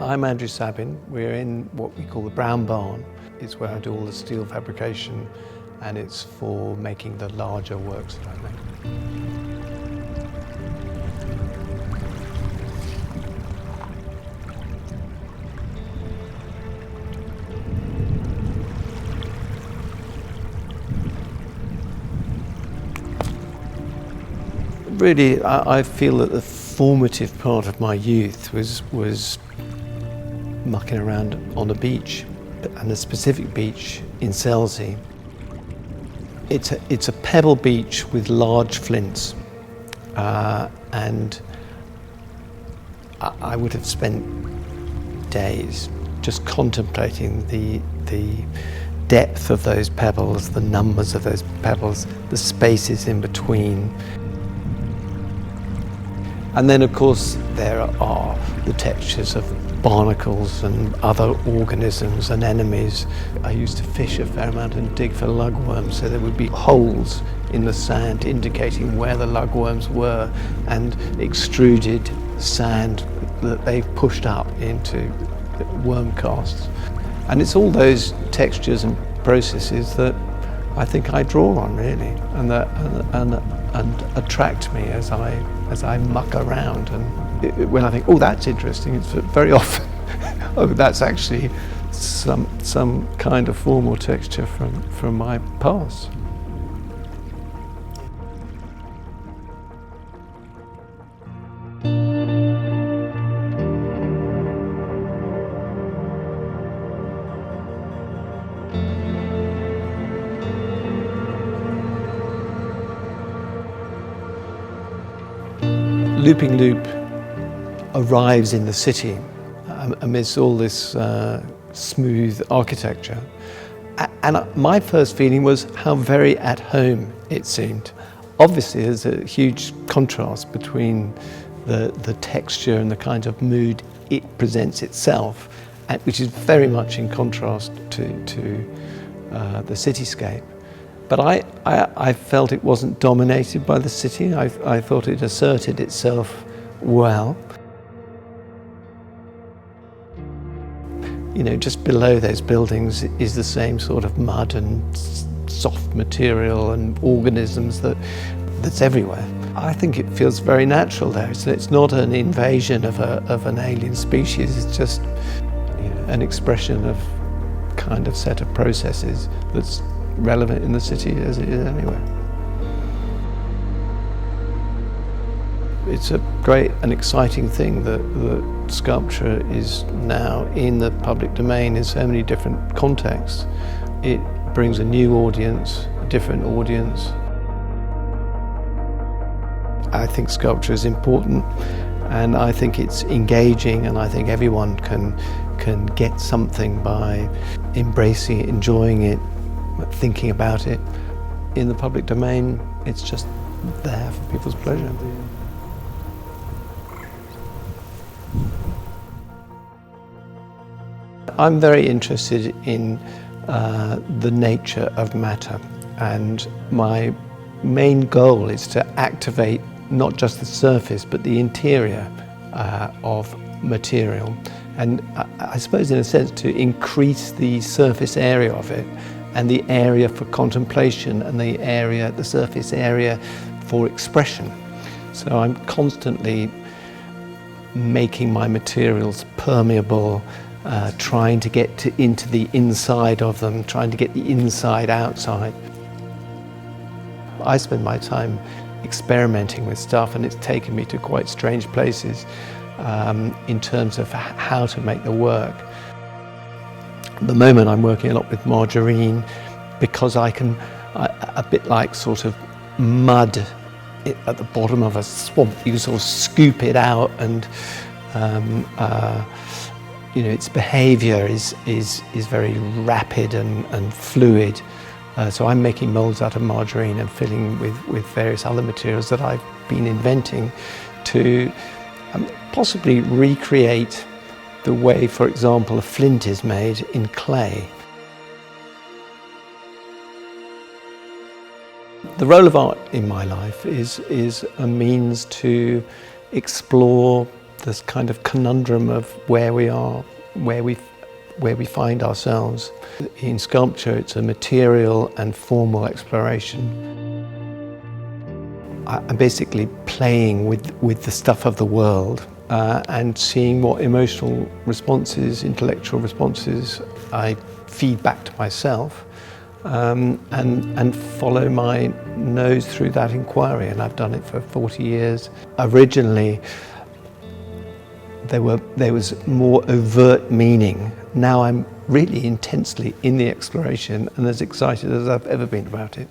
I'm Andrew Sabin. We're in what we call the Brown Barn. It's where I do all the steel fabrication, and it's for making the larger works that I make. Really, I feel that the formative part of my youth was mucking around on a beach, and a specific beach in Selsey. It's a pebble beach with large flints, and I would have spent days just contemplating the depth of those pebbles, the numbers of those pebbles, the spaces in between. And then, of course, there are the textures of barnacles and other organisms and enemies. I used to fish a fair amount and dig for lugworms, so there would be holes in the sand indicating where the lugworms were, and extruded sand that they've pushed up into worm casts. And it's all those textures and processes that I think I draw on, really, and attract me as I muck around. And when I think, oh, that's interesting, it's very often, oh, that's actually some kind of form or texture from my past. Looping Loop arrives in the city amidst all this smooth architecture, and my first feeling was how very at home it seemed. Obviously there's a huge contrast between the texture and the kind of mood it presents itself, which is very much in contrast to the cityscape. But I felt it wasn't dominated by the city. I thought it asserted itself well. You know, just below those buildings is the same sort of mud and soft material and organisms that's everywhere. I think it feels very natural there. So it's not an invasion of an alien species. It's just, you know, an expression of kind of set of processes that's relevant in the city as it is anywhere. It's a great and exciting thing that sculpture is now in the public domain in so many different contexts. It brings a new audience, a different audience. I think sculpture is important, and I think it's engaging, and I think everyone can get something by embracing it, enjoying it, thinking about it. In the public domain, it's just there for people's pleasure. I'm very interested in the nature of matter, and my main goal is to activate not just the surface but the interior of material, and I suppose in a sense to increase the surface area of it, and the area for contemplation, and the surface area for expression. So I'm constantly making my materials permeable, trying to get into the inside of them, trying to get the inside outside. I spend my time experimenting with stuff, and it's taken me to quite strange places in terms of how to make the work. At the moment I'm working a lot with margarine, because I can, a bit like sort of mud at the bottom of a swamp, you can sort of scoop it out, and you know, its behaviour is very rapid and fluid. So I'm making moulds out of margarine and filling with various other materials that I've been inventing to possibly recreate the way, for example, a flint is made in clay. The role of art in my life is a means to explore this kind of conundrum of where we are, where we find ourselves. In sculpture, it's a material and formal exploration. I'm basically playing with the stuff of the world and seeing what emotional responses, intellectual responses I feed back to myself, and follow my nose through that inquiry. And I've done it for 40 years. Originally, there was more overt meaning. Now I'm really intensely in the exploration and as excited as I've ever been about it.